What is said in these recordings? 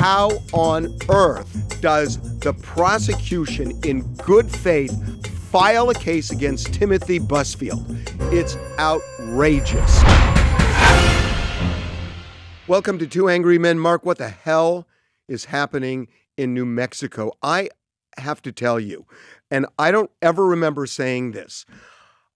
How on earth does the prosecution in good faith file a case against Timothy Busfield? It's outrageous. Welcome to Two Angry Men. Mark, what the hell is happening in New Mexico? I have to tell you, and I don't ever remember saying this,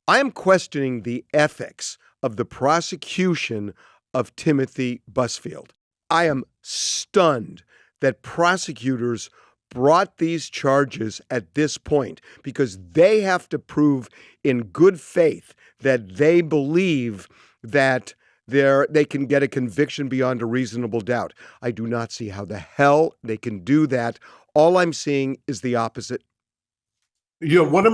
I am questioning the ethics of the prosecution of Timothy Busfield. I am stunned that prosecutors brought these charges at this point because they have to prove in good faith that they believe that they can get a conviction beyond a reasonable doubt. I do not see how the hell they can do that. All I'm seeing is the opposite. You know, one of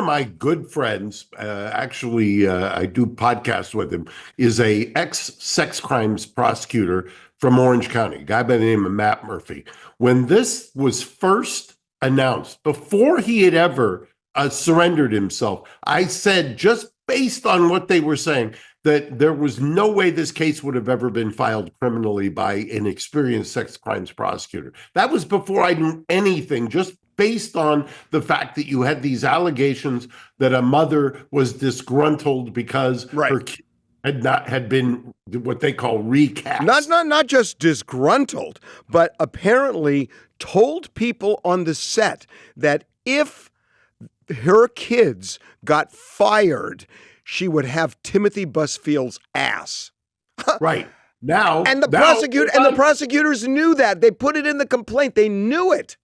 my good friends, I do podcasts with him, is a ex-sex crimes prosecutor from Orange County, a guy by the name of Matt Murphy. When this was first announced, before he had ever surrendered himself, I said, just based on what they were saying, that there was no way this case would have ever been filed criminally by an experienced sex crimes prosecutor. That was before I knew anything, just based on the fact that you had these allegations that a mother was disgruntled because her kid had been what they call recast. Not just disgruntled, but apparently told people on the set that if her kids got fired, she would have Timothy Busfield's ass. Right. Now, and the prosecutors knew that. They put it in the complaint. They knew it.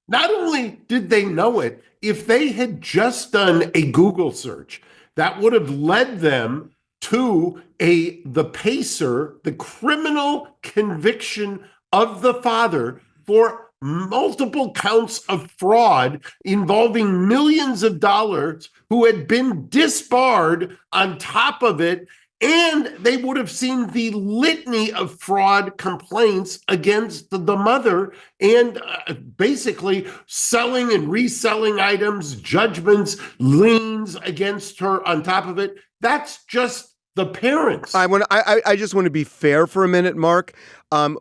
Not only did they know it, if they had just done a Google search, that would have led them to the PACER, the criminal conviction of the father for multiple counts of fraud involving millions of dollars, who had been disbarred on top of it. And they would have seen the litany of fraud complaints against the mother and basically selling and reselling items, judgments, liens against her on top of it. That's just the parents. I just want to be fair for a minute, Mark.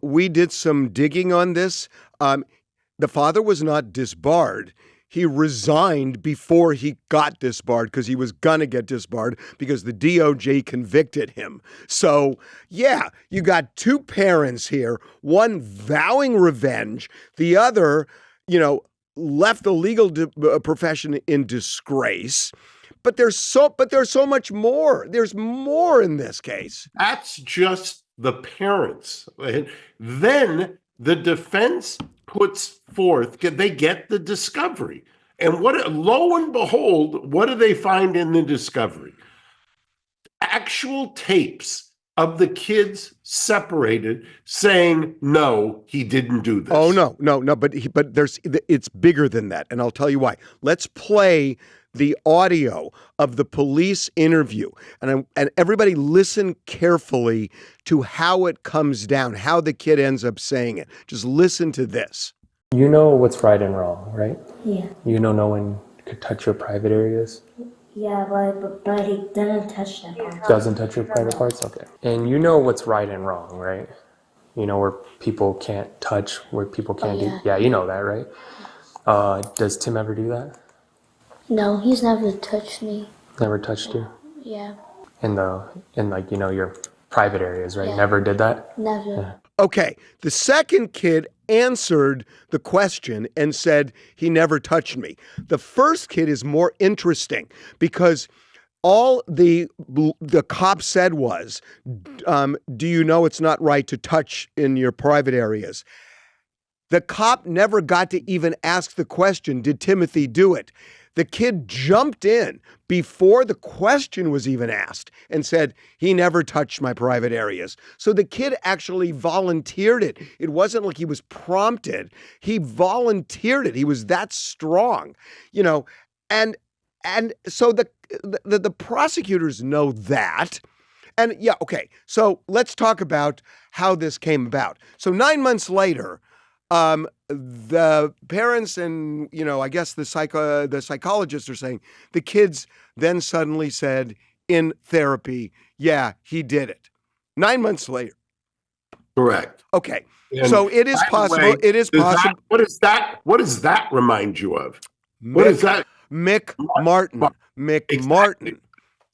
We did some digging on this. The father was not disbarred. He resigned before he got disbarred because he was going to get disbarred because the DOJ convicted him. So, yeah, you got two parents here, one vowing revenge, the other, left the legal profession in disgrace. But there's so much more. There's more in this case. That's just the parents. And then the defense puts forth, they get the discovery. And lo and behold, what do they find in the discovery? Actual tapes of the kids separated saying, no, he didn't do this. Oh, no, but it's bigger than that. And I'll tell you why. Let's play the audio of the police interview. And everybody listen carefully to how it comes down, how the kid ends up saying it. Just listen to this. You know what's right and wrong, right? Yeah. You know no one could touch your private areas? Yeah, but he doesn't touch that part. Doesn't touch your private parts? Okay. And you know what's right and wrong, right? You know where people can't touch, where people can't do... Yeah, you know that, right? Does Tim ever do that? No, he's never touched me. Never touched you? Yeah. In your private areas, right? Yeah. Never did that? Never. Yeah. Okay, the second kid answered the question and said he never touched me. The first kid is more interesting because all the cop said was, do you know it's not right to touch in your private areas? The cop never got to even ask the question, did Timothy do it? The kid jumped in before the question was even asked and said, he never touched my private areas. So the kid actually volunteered it. It wasn't like he was prompted. He volunteered it. He was that strong, and so the prosecutors know that. And yeah, okay. So let's talk about how this came about. So 9 months later, the parents and, I guess the psychologists are saying the kids then suddenly said in therapy, yeah, he did it. 9 months later, Correct. Okay. And So it is by the possible. way, It is possible. what does that remind you of? What is Mick, that? McMartin. Exactly. McMartin.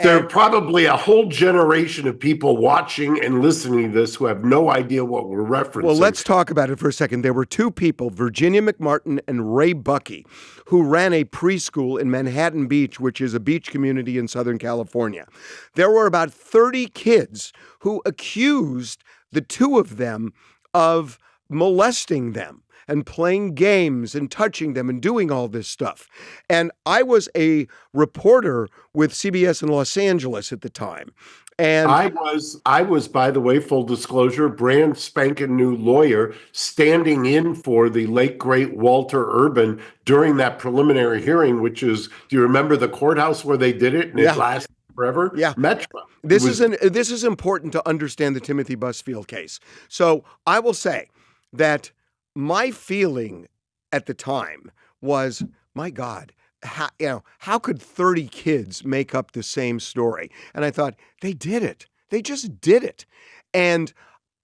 There are And probably a whole generation of people watching and listening to this who have no idea what we're well, referencing. let's talk about it for a second. There were two people, Virginia McMartin and Ray Buckey, who ran a preschool in Manhattan Beach, which is a beach community in Southern California. There were about 30 kids who accused the two of them of molesting them and playing games and touching them and doing all this stuff. And I was a reporter with CBS in Los Angeles at the time. And I was, by the way, full disclosure, brand spanking new lawyer standing in for the late great Walter Urban during that preliminary hearing, which is, do you remember the courthouse where they did it and Yeah. it lasted forever? Yeah. Metro. This is important to understand the Timothy Busfield case. So I will say that my feeling at the time was, my God, how could 30 kids make up the same story? And I thought, they did it. They just did it. And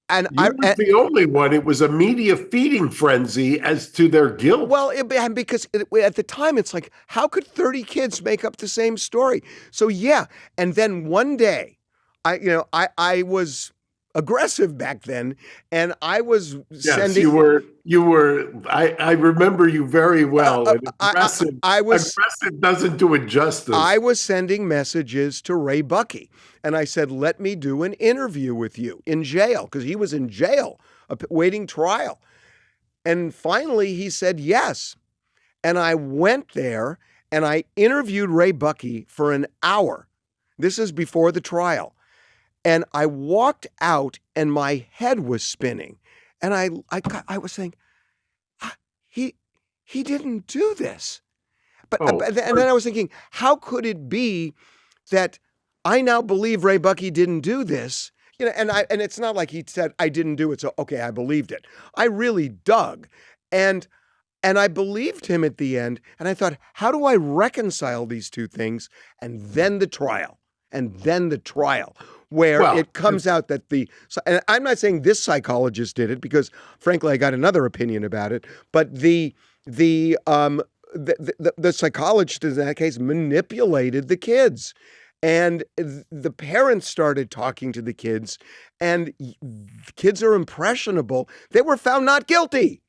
You was the only one. It was a media feeding frenzy as to their guilt. well, because at the time, it's like, how could 30 kids make up the same story? So yeah, and then one day, I was aggressive back then, and I was Yes, sending. you were. I remember you very well. And aggressive, aggressive doesn't do it justice. I was sending messages to Ray Buckey, and I said, let me do an interview with you in jail, because he was in jail waiting trial. And finally, he said yes. And I went there and I interviewed Ray Buckey for an hour. This is before the trial. And I walked out and my head was spinning. And I was saying, he didn't do this. And then I was thinking, how could it be that I now believe Ray Buckey didn't do this? And it's not like he said I didn't do it, so okay, I believed it. I really dug, and I believed him at the end. And I thought, how do I reconcile these two things? And then the trial, where it comes out that and I'm not saying this psychologist did it, because frankly I got another opinion about it, but the psychologist in that case manipulated the kids. And the parents started talking to the kids, and kids are impressionable. They were found not guilty.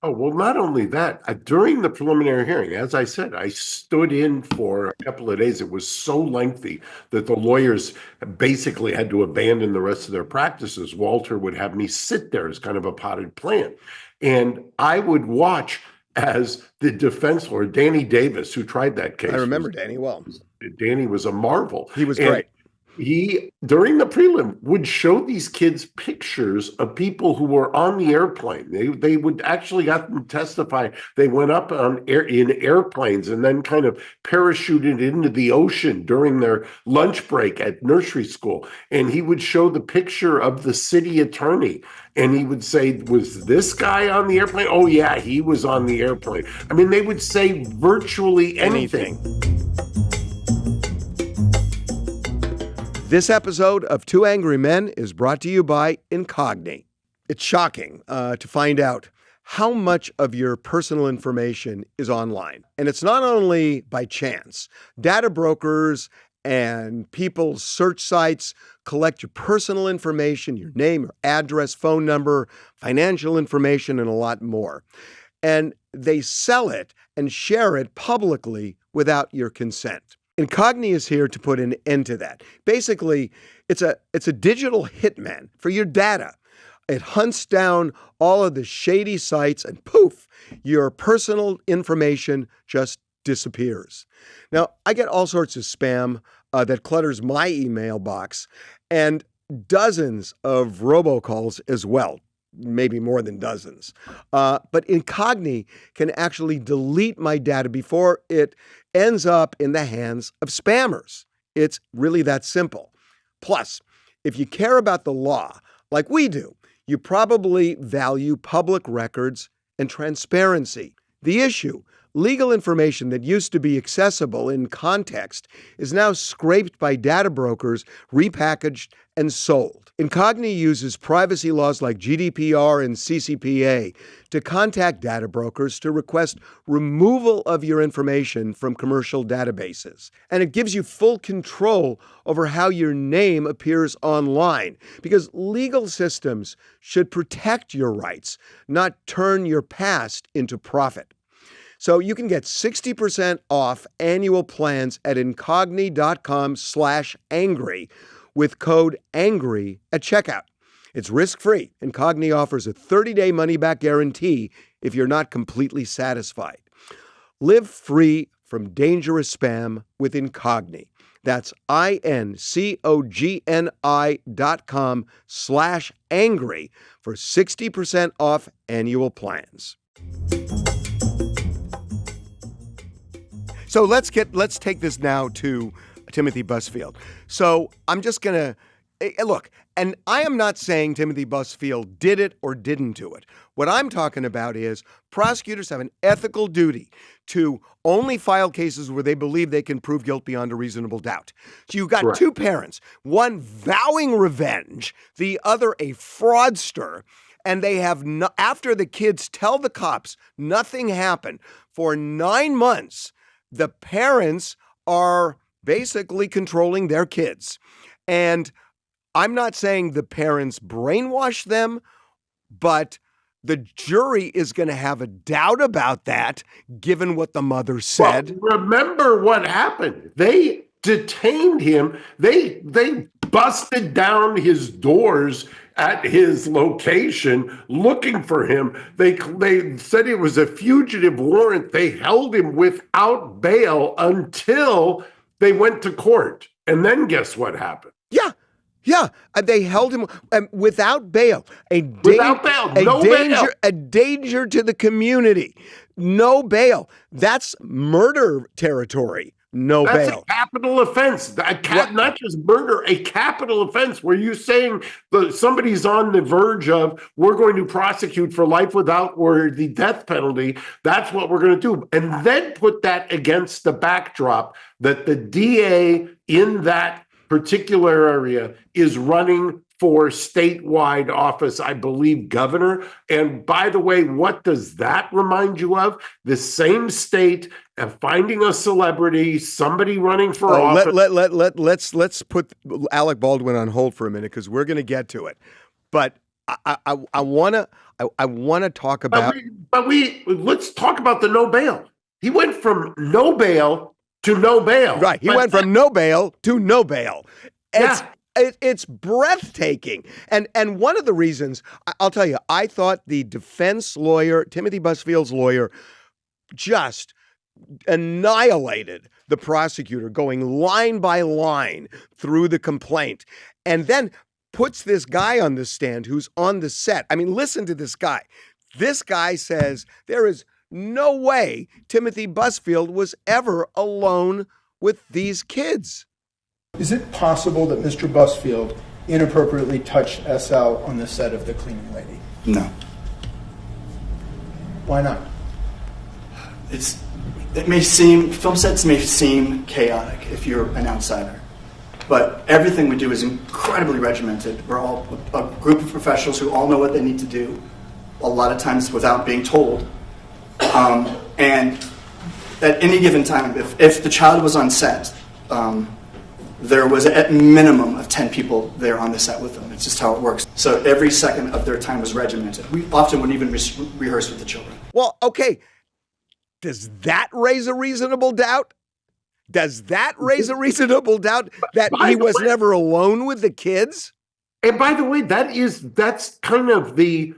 Oh, well, not only that, during the preliminary hearing, as I said, I stood in for a couple of days. It was so lengthy that the lawyers basically had to abandon the rest of their practices. Walter would have me sit there as kind of a potted plant. And I would watch as the defense lawyer, Danny Davis, who tried that case. I remember Danny well. Danny was a marvel. He was great. He, during the prelim, would show these kids pictures of people who were on the airplane. They would actually have them testify. They went up in airplanes and then kind of parachuted into the ocean during their lunch break at nursery school. And he would show the picture of the city attorney. And he would say, was this guy on the airplane? Oh, yeah, he was on the airplane. I mean, they would say virtually anything. This episode of Two Angry Men is brought to you by Incogni. It's shocking to find out how much of your personal information is online. And it's not only by chance. Data brokers and people's search sites collect your personal information, your name, your address, phone number, financial information, and a lot more. And they sell it and share it publicly without your consent. Incogni is here to put an end to that. Basically, it's a digital hitman for your data. It hunts down all of the shady sites and poof, your personal information just disappears. Now, I get all sorts of spam that clutters my email box, and dozens of robocalls as well. Maybe more than dozens. But Incogni can actually delete my data before it ends up in the hands of spammers. It's really that simple. Plus, if you care about the law, like we do, you probably value public records and transparency. The issue, Legal information that used to be accessible in context is now scraped by data brokers, repackaged, and sold. Incogni uses privacy laws like GDPR and CCPA to contact data brokers to request removal of your information from commercial databases. And it gives you full control over how your name appears online, because legal systems should protect your rights, not turn your past into profit. So you can get 60% off annual plans at incogni.com/angry with code ANGRY at checkout. It's risk-free. Incogni offers a 30-day money-back guarantee if you're not completely satisfied. Live free from dangerous spam with Incogni. That's incogni.com/angry for 60% off annual plans. So let's take this now to Timothy Busfield. So I'm just going to look, and I am not saying Timothy Busfield did it or didn't do it. What I'm talking about is prosecutors have an ethical duty to only file cases where they believe they can prove guilt beyond a reasonable doubt. So you've got Correct. two parents, one vowing revenge, the other a fraudster. And they have, after the kids tell the cops nothing happened, for 9 months, the parents are basically controlling their kids. And I'm not saying the parents brainwash them, but the jury is going to have a doubt about that, given what the mother said. Well, remember what happened. They detained him. They busted down his doors at his location looking for him. They said it was a fugitive warrant. They held him without bail until they went to court. And then guess what happened? Yeah. They held him without bail. Without bail. No bail. A danger to the community. No bail. That's murder territory. No That's bail. a capital offense. Not just murder, a capital offense where you're saying somebody's on the verge of, we're going to prosecute for life without or the death penalty. That's what we're going to do. And then put that against the backdrop that the DA in that particular area is running for statewide office, I believe governor. And by the way, what does that remind you of? The same state of finding a celebrity, somebody running for office. Let's put Alec Baldwin on hold for a minute because we're going to get to it. But I want to talk about. Let's talk about the no bail. He went from no bail to no bail. Right. He went from no bail to no bail. It's breathtaking. And one of the reasons, I'll tell you, I thought the defense lawyer, Timothy Busfield's lawyer, just annihilated the prosecutor, going line by line through the complaint, and then puts this guy on the stand who's on the set. I mean, listen to this guy. This guy says there is no way Timothy Busfield was ever alone with these kids. Is it possible that Mr. Busfield inappropriately touched SL on the set of The Cleaning Lady? No. Why not? Film sets may seem chaotic if you're an outsider, but everything we do is incredibly regimented. We're all a group of professionals who all know what they need to do, a lot of times without being told. And at any given time, if the child was on set, there was at minimum of 10 people there on the set with them. It's just how it works. So every second of their time was regimented. We often wouldn't even rehearse with the children. Well, okay. Does that raise a reasonable doubt? Does that raise a reasonable doubt that he was never alone with the kids? And by the way, that's kind of the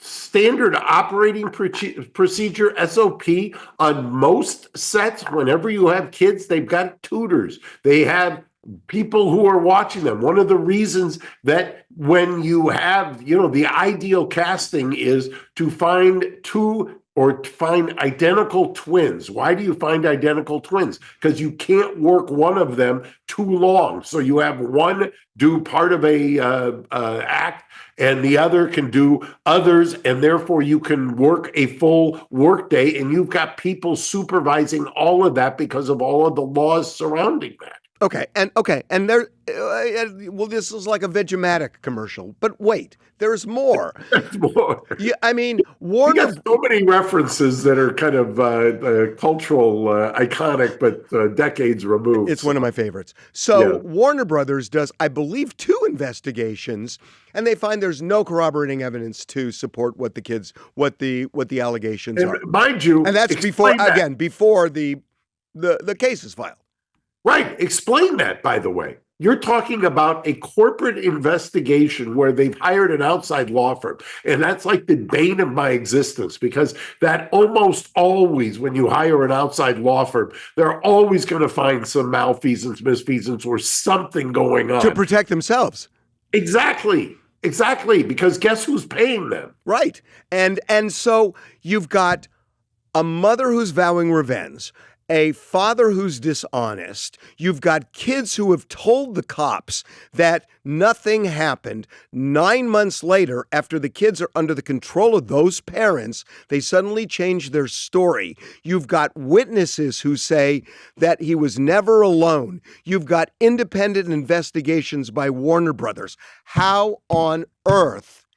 standard operating procedure, SOP, on most sets. Whenever you have kids, they've got tutors. They have people who are watching them. One of the reasons that when you have, the ideal casting is to find 2 or find identical twins. Why do you find identical twins? Because you can't work one of them too long. So you have one do part of a act and the other can do others, and therefore you can work a full workday, and you've got people supervising all of that because of all of the laws surrounding that. Okay, and there, well, this is like a Vegematic commercial, but wait, there's more. There's more. Yeah, I mean, We Warner. got so many references that are kind of cultural, iconic, but decades removed. It's one of my favorites. So Yeah. Warner Brothers does, I believe, 2 investigations, and they find there's no corroborating evidence to support what the allegations And are, mind you, and that's explain that. before the case is filed. Right. Explain that, by the way. You're talking about a corporate investigation where they've hired an outside law firm. And that's like the bane of my existence, because that almost always, when you hire an outside law firm, they're always going to find some malfeasance, misfeasance, or something going on. To protect themselves. Exactly. Exactly. Because guess who's paying them? Right. And so you've got a mother who's vowing revenge, a father who's dishonest. You've got kids who have told the cops that nothing happened. 9 months later, after the kids are under the control of those parents, they suddenly change their story. You've got witnesses who say that he was never alone. You've got independent investigations by Warner Brothers. How on earth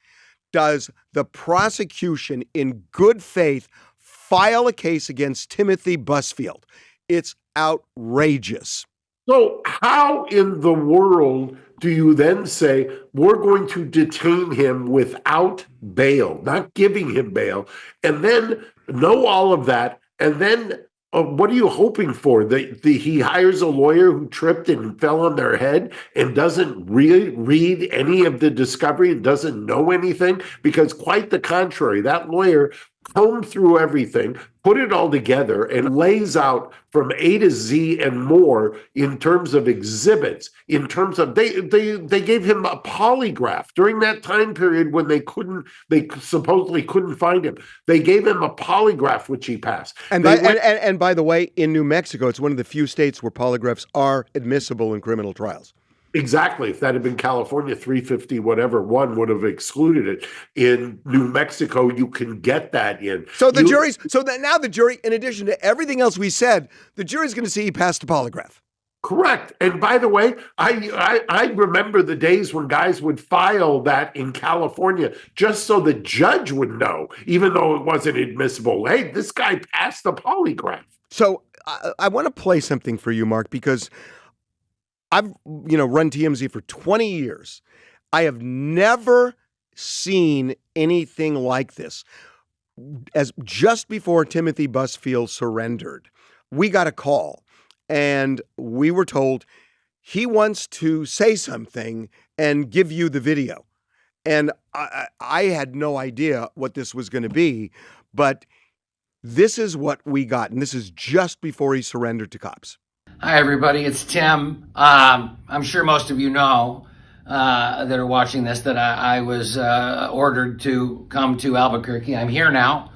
does the prosecution, in good faith, file a case against Timothy Busfield? It's outrageous. So how in the world do you then say we're going to detain him without bail, not giving him bail, and then know all of that, and then what are you hoping for? That he hires a lawyer who tripped and fell on their head and doesn't read any of the discovery and doesn't know anything? Because quite the contrary, that lawyer combed through everything, put it all together, and lays out from A to Z and more in terms of exhibits, in terms of they gave him a polygraph during that time period when they supposedly couldn't find him. They gave him a polygraph, which he passed. And by the way, in New Mexico, it's one of the few states where polygraphs are admissible in criminal trials. Exactly. If that had been California, 350 whatever one would have excluded it. In New Mexico, you can get that in. So now the jury, in addition to everything else we said, the jury's going to see he passed a polygraph. Correct. And by the way, I remember the days when guys would file that in California just so the judge would know, even though it wasn't admissible. Hey, this guy passed the polygraph. So I want to play something for you, Mark, because I've run TMZ for 20 years. I have never seen anything like this. As just before Timothy Busfield surrendered, we got a call and we were told he wants to say something and give you the video. And I had no idea what this was going to be, but this is what we got. And this is just before he surrendered to cops. Hi, everybody. It's Tim. I'm sure most of you know that are watching this that I was ordered to come to Albuquerque. I'm here now.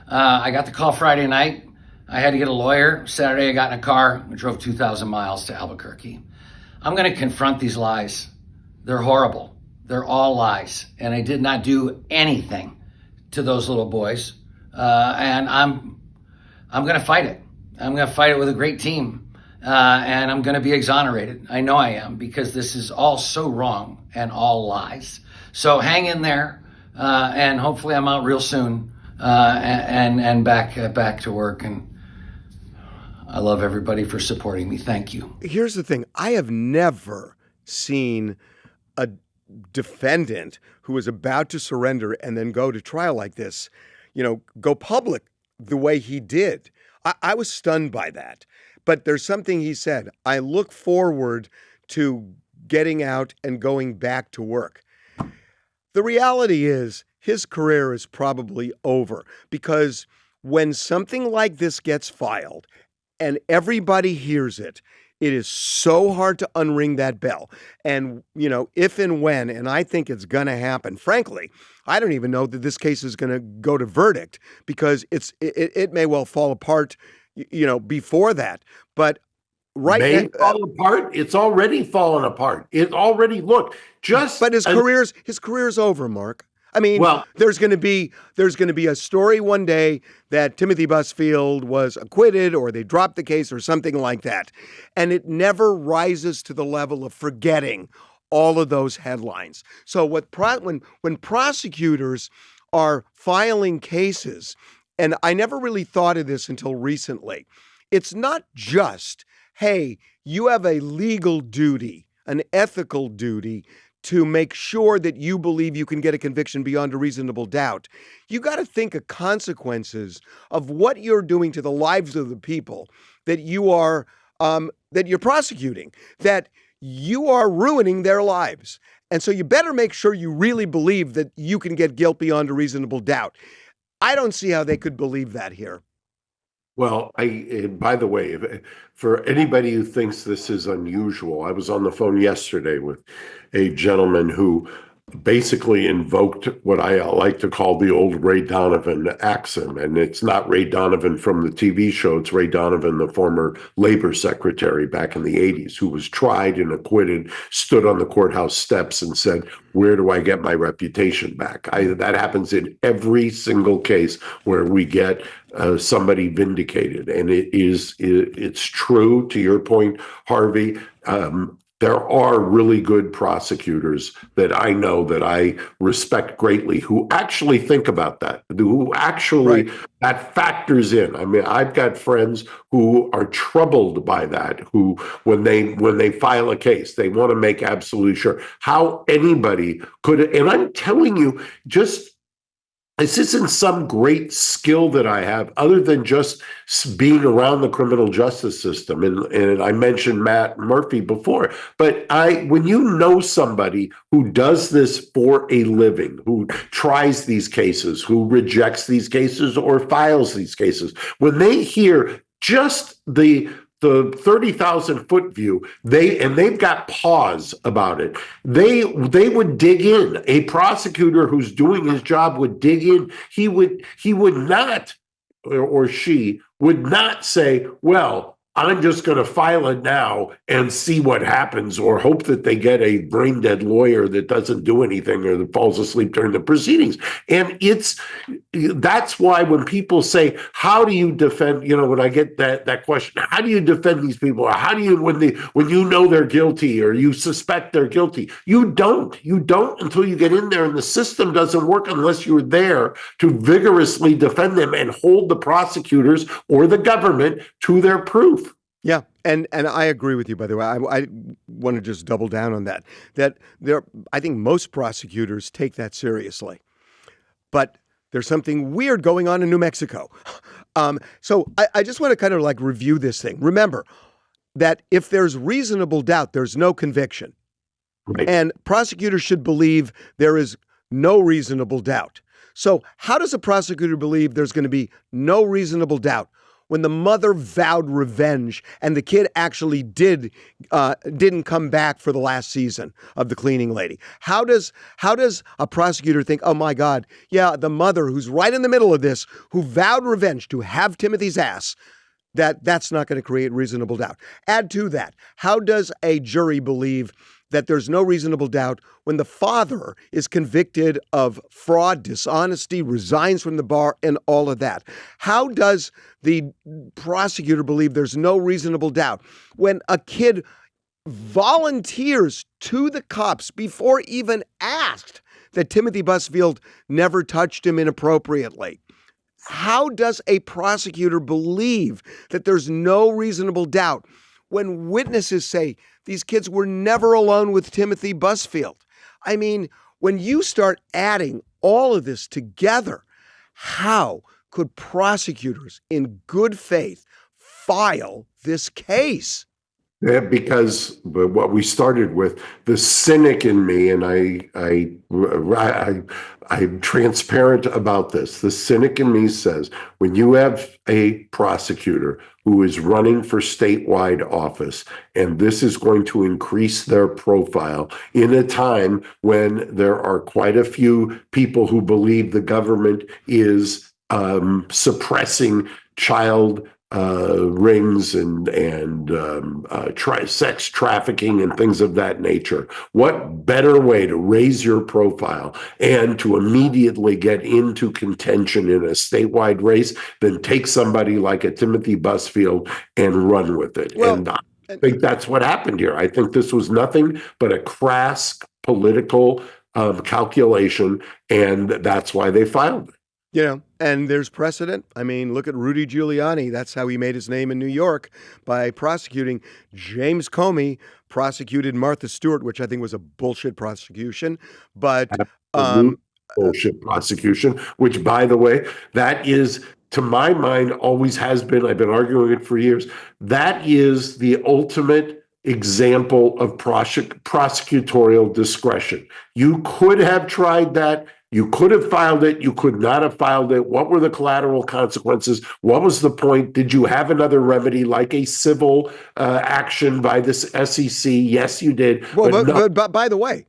I got the call Friday night. I had to get a lawyer. Saturday, I got in a car. I drove 2,000 miles to Albuquerque. I'm going to confront these lies. They're horrible. They're all lies. And I did not do anything to those little boys. And I'm going to fight it. I'm going to fight it with a great team. And I'm going to be exonerated. I know I am, because this is all so wrong and all lies. So hang in there, and hopefully I'm out real soon, and back to work. And I love everybody for supporting me. Thank you. Here's the thing. I have never seen a defendant who was about to surrender and then go to trial like this, go public the way he did. I was stunned by that. But there's something he said. I look forward to getting out and going back to work. The reality is his career is probably over, because when something like this gets filed and everybody hears it, It is so hard to unring that bell. And, if and when, and I think it's going to happen, frankly, I don't even know that this case is going to go to verdict because it may well fall apart, before that. But May fall apart. It's already fallen apart. It already But his career's over, Mark. I mean, there's going to be a story one day that Timothy Busfield was acquitted or they dropped the case or something like that. And it never rises to the level of forgetting all of those headlines. So when prosecutors are filing cases, and I never really thought of this until recently, it's not just, hey, you have a legal duty, an ethical duty to make sure that you believe you can get a conviction beyond a reasonable doubt. You got to think of consequences of what you're doing to the lives of the people that you're prosecuting, that you are ruining their lives. And so you better make sure you really believe that you can get guilt beyond a reasonable doubt. I don't see how they could believe that here. Well, by the way, for anybody who thinks this is unusual, I was on the phone yesterday with a gentleman who basically invoked what I like to call the old Ray Donovan accent. And it's not Ray Donovan from the TV show. It's Ray Donovan, the former labor secretary back in the 80s, who was tried and acquitted, stood on the courthouse steps and said, where do I get my reputation back? That happens in every single case where we get somebody vindicated. And it's true, to your point, Harvey. There are really good prosecutors that I know that I respect greatly who actually think about that, who actually that factors in. I mean, I've got friends who are troubled by that, who when they file a case, they want to make absolutely sure how anybody could. And I'm telling you, this isn't some great skill that I have other than just being around the criminal justice system. And I mentioned Matt Murphy before, but when you know somebody who does this for a living, who tries these cases, who rejects these cases or files these cases, when they hear just the 30,000 foot view, they've got pause about it. They would dig in. A prosecutor who's doing his job would dig in. He would not, or she would not say, well, I'm just going to file it now and see what happens, or hope that they get a brain dead lawyer that doesn't do anything or that falls asleep during the proceedings. And that's why when people say, how do you defend, when I get that question, how do you defend these people? Or how do you, when you know they're guilty or you suspect they're guilty? You don't until you get in there, and the system doesn't work unless you're there to vigorously defend them and hold the prosecutors or the government to their proof. Yeah, and I agree with you, by the way. I want to just double down on that. I think most prosecutors take that seriously. But there's something weird going on in New Mexico. So I just want to kind of review this thing. Remember that if there's reasonable doubt, there's no conviction. Right. And prosecutors should believe there is no reasonable doubt. So how does a prosecutor believe there's going to be no reasonable doubt when the mother vowed revenge and the kid actually didn't come back for the last season of The Cleaning Lady? How does a prosecutor think, oh my God, yeah, the mother who's right in the middle of this, who vowed revenge to have Timothy's ass, that's not going to create reasonable doubt? Add to that, how does a jury believe that there's no reasonable doubt when the father is convicted of fraud, dishonesty, resigns from the bar, and all of that? How does the prosecutor believe there's no reasonable doubt when a kid volunteers to the cops before even asked that Timothy Busfield never touched him inappropriately? How does a prosecutor believe that there's no reasonable doubt when witnesses say these kids were never alone with Timothy Busfield? I mean, when you start adding all of this together, how could prosecutors in good faith file this case? Yeah, because what we started with, the cynic in me, and I'm transparent about this. The cynic in me says, when you have a prosecutor who is running for statewide office, and this is going to increase their profile in a time when there are quite a few people who believe the government is suppressing child rings and sex trafficking and things of that nature. What better way to raise your profile and to immediately get into contention in a statewide race than take somebody like a Timothy Busfield and run with it? Well, And I think that's what happened here. I think this was nothing but a crass political calculation, and that's why they filed it. you know, and there's precedent. I mean, look at Rudy Giuliani. That's how he made his name in New York, by prosecuting. James Comey prosecuted Martha Stewart, which I think was a bullshit prosecution. But Bullshit prosecution, which, by the way, that is, to my mind, always has been, I've been arguing it for years, that is the ultimate example of prosecutorial discretion. You could have tried that. You could have filed it. You could not have filed it. What were the collateral consequences? What was the point? Did you have another remedy like a civil action by this SEC? Yes, you did. Well, but by the way,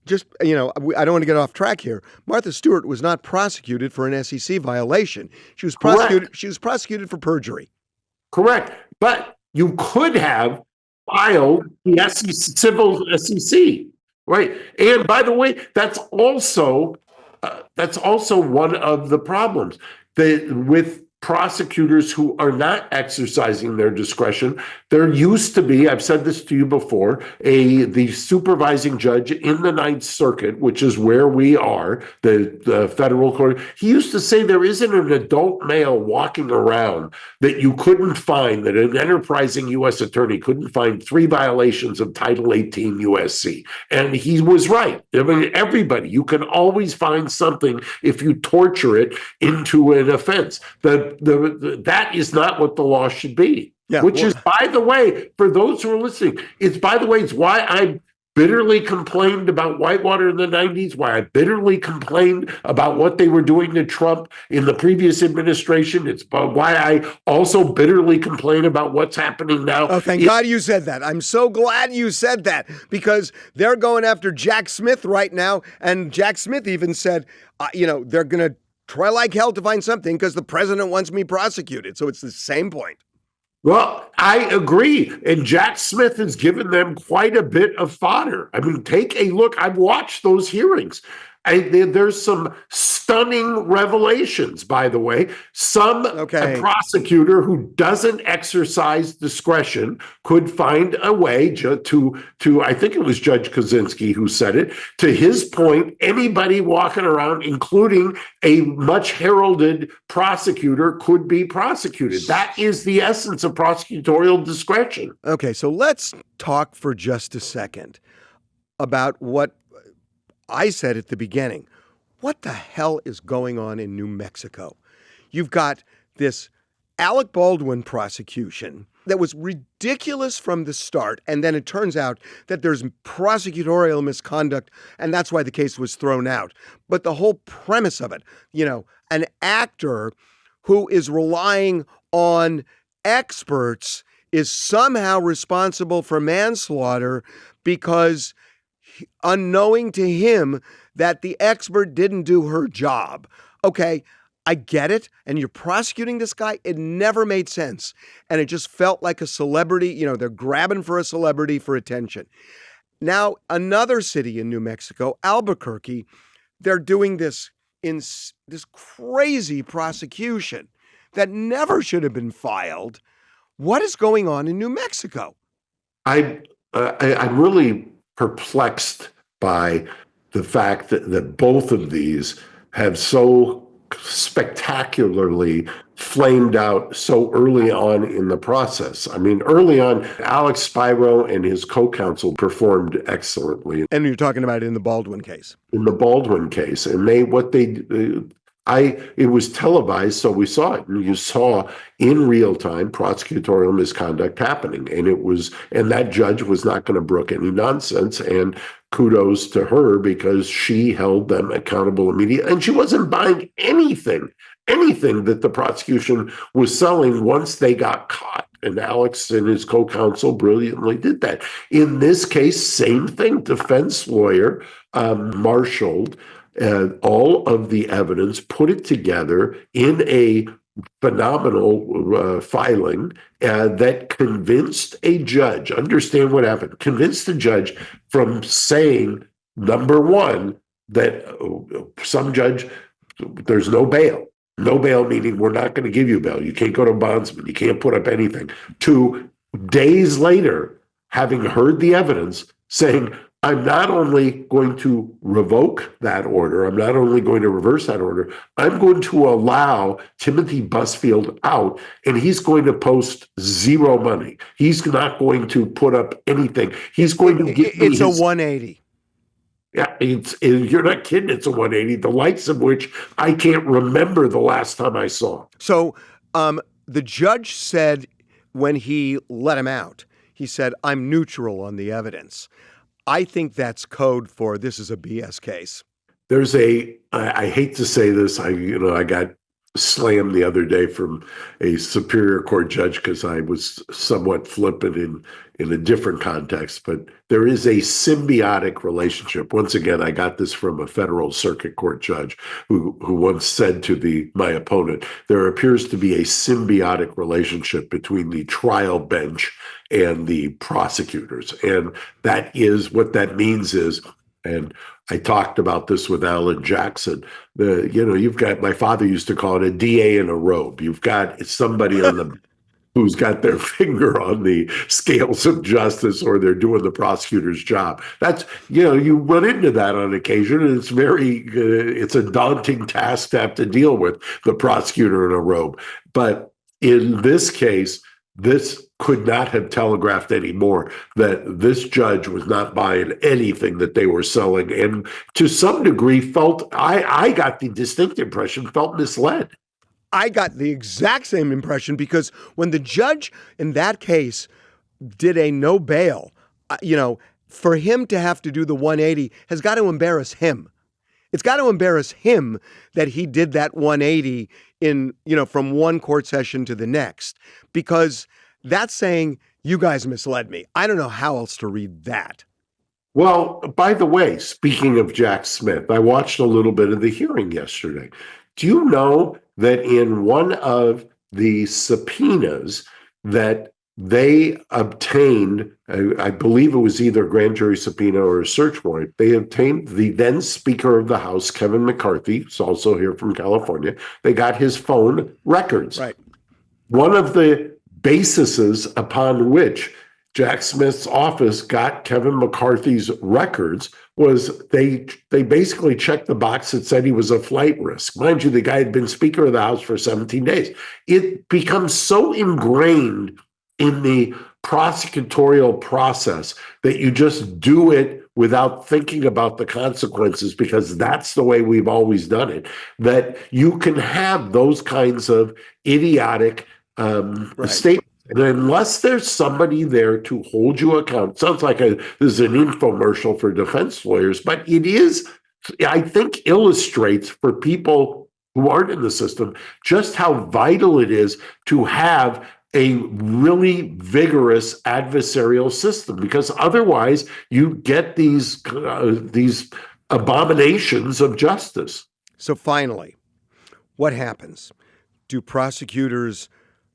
just, I don't want to get off track here. Martha Stewart was not prosecuted for an SEC violation. She was prosecuted. Correct. She was prosecuted for perjury. Correct. But you could have filed the SEC, civil SEC, right? And by the way, that's also one of the problems with prosecutors who are not exercising their discretion. There used to be, I've said this to you before, the supervising judge in the Ninth Circuit, which is where we are, the federal court. He used to say there isn't an adult male walking around that you couldn't find, that an enterprising U.S. attorney couldn't find 3 violations of Title 18 USC. And he was right. I mean, everybody, you can always find something if you torture it into an offense. That is not what the law should be. Yeah, Which is, by the way, for those who are listening, it's why I bitterly complained about Whitewater in the 90s, why I bitterly complained about what they were doing to Trump in the previous administration. It's why I also bitterly complain about what's happening now. Oh, thank God you said that. I'm so glad you said that, because they're going after Jack Smith right now. And Jack Smith even said, they're going to try like hell to find something because the president wants me prosecuted. So it's the same point. Well, I agree. And Jack Smith has given them quite a bit of fodder. I mean, take a look. I've watched those hearings. There's some stunning revelations, by the way. A prosecutor who doesn't exercise discretion could find a way to I think it was Judge Kaczynski who said it, to his point, anybody walking around, including a much heralded prosecutor, could be prosecuted. That is the essence of prosecutorial discretion. Okay, so let's talk for just a second about what I said at the beginning. What the hell is going on in New Mexico? You've got this Alec Baldwin prosecution that was ridiculous from the start, and then it turns out that there's prosecutorial misconduct, and that's why the case was thrown out. But the whole premise of it, an actor who is relying on experts is somehow responsible for manslaughter because unknowing to him that the expert didn't do her job. Okay, I get it. And you're prosecuting this guy. It never made sense. And it just felt like a celebrity. They're grabbing for a celebrity for attention. Now, another city in New Mexico, Albuquerque, they're doing this crazy prosecution that never should have been filed. What is going on in New Mexico? I'm really perplexed by the fact that both of these have so spectacularly flamed out so early on in the process. I mean, early on, Alex Spiro and his co-counsel performed excellently. And you're talking about in the Baldwin case. In the Baldwin case. And It was televised, so we saw it. You saw in real time prosecutorial misconduct happening, and that judge was not going to brook any nonsense. And kudos to her because she held them accountable immediately, and she wasn't buying anything that the prosecution was selling once they got caught. And Alex and his co-counsel brilliantly did that. In this case, same thing. Defense lawyer marshaled all of the evidence, put it together in a phenomenal filing that convinced a judge, understand what happened, convinced the judge from saying, number one, that some judge, there's no bail. No bail meaning we're not going to give you bail. You can't go to bondsman. You can't put up anything. To days later, having heard the evidence, saying, I'm not only going to revoke that order, I'm not only going to reverse that order, I'm going to allow Timothy Busfield out, and he's going to post zero money. He's not going to put up anything. He's going to give me It's a 180. Yeah, you're not kidding. It's a 180, the likes of which I can't remember the last time I saw. So the judge said when he let him out, he said, I'm neutral on the evidence. I think that's code for this is a BS case. There's I hate to say this, I got slammed the other day from a Superior Court judge because I was somewhat flippant in a different context, but there is a symbiotic relationship. Once again, I got this from a federal circuit court judge who once said to my opponent, there appears to be a symbiotic relationship between the trial bench and the prosecutors. And that is what that means is, and I talked about this with Alan Jackson. You've got, my father used to call it a DA in a robe. You've got somebody who's got their finger on the scales of justice, or they're doing the prosecutor's job. That's, you run into that on occasion, and it's a daunting task to have to deal with the prosecutor in a robe. But in this case, this could not have telegraphed any more that this judge was not buying anything that they were selling, and to some degree I got the distinct impression, felt misled. I got the exact same impression because when the judge in that case did a no bail, for him to have to do the 180 has got to embarrass him. It's got to embarrass him that he did that 180 from one court session to the next, because that's saying you guys misled me. I don't know how else to read that. Well, by the way, speaking of Jack Smith, I watched a little bit of the hearing yesterday. Do you know that in one of the subpoenas that they obtained, I believe it was either a grand jury subpoena or a search warrant, they obtained the then Speaker of the House, Kevin McCarthy, who's also here from California. They got his phone records. Right. One of the bases upon which Jack Smith's office got Kevin McCarthy's records was they basically checked the box that said he was a flight risk. Mind you, the guy had been Speaker of the House for 17 days. It becomes so ingrained in the prosecutorial process that you just do it without thinking about the consequences, because that's the way we've always done it, that you can have those kinds of idiotic statements. And unless there's somebody there to hold you accountable, sounds like this is an infomercial for defense lawyers, but it is, I think, illustrates for people who aren't in the system just how vital it is to have a really vigorous adversarial system, because otherwise you get these abominations of justice. So finally, what happens? Do prosecutors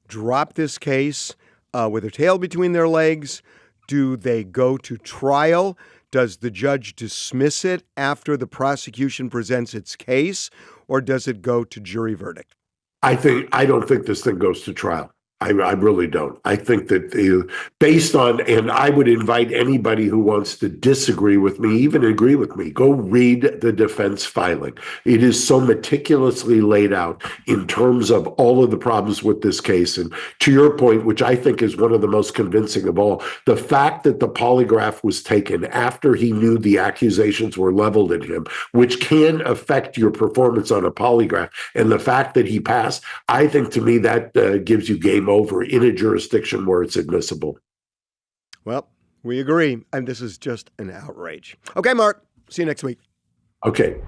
drop this case with their tail between their legs? Do they go to trial? Does the judge dismiss it after the prosecution presents its case, or does it go to jury verdict? I don't think this thing goes to trial. I really don't. I think that based on, and I would invite anybody who wants to disagree with me, even agree with me, go read the defense filing. It is so meticulously laid out in terms of all of the problems with this case. And to your point, which I think is one of the most convincing of all, the fact that the polygraph was taken after he knew the accusations were leveled at him, which can affect your performance on a polygraph, and the fact that he passed, I think to me that gives you game over in a jurisdiction where it's admissible. Well, we agree. And this is just an outrage. Okay, Mark. See you next week. Okay.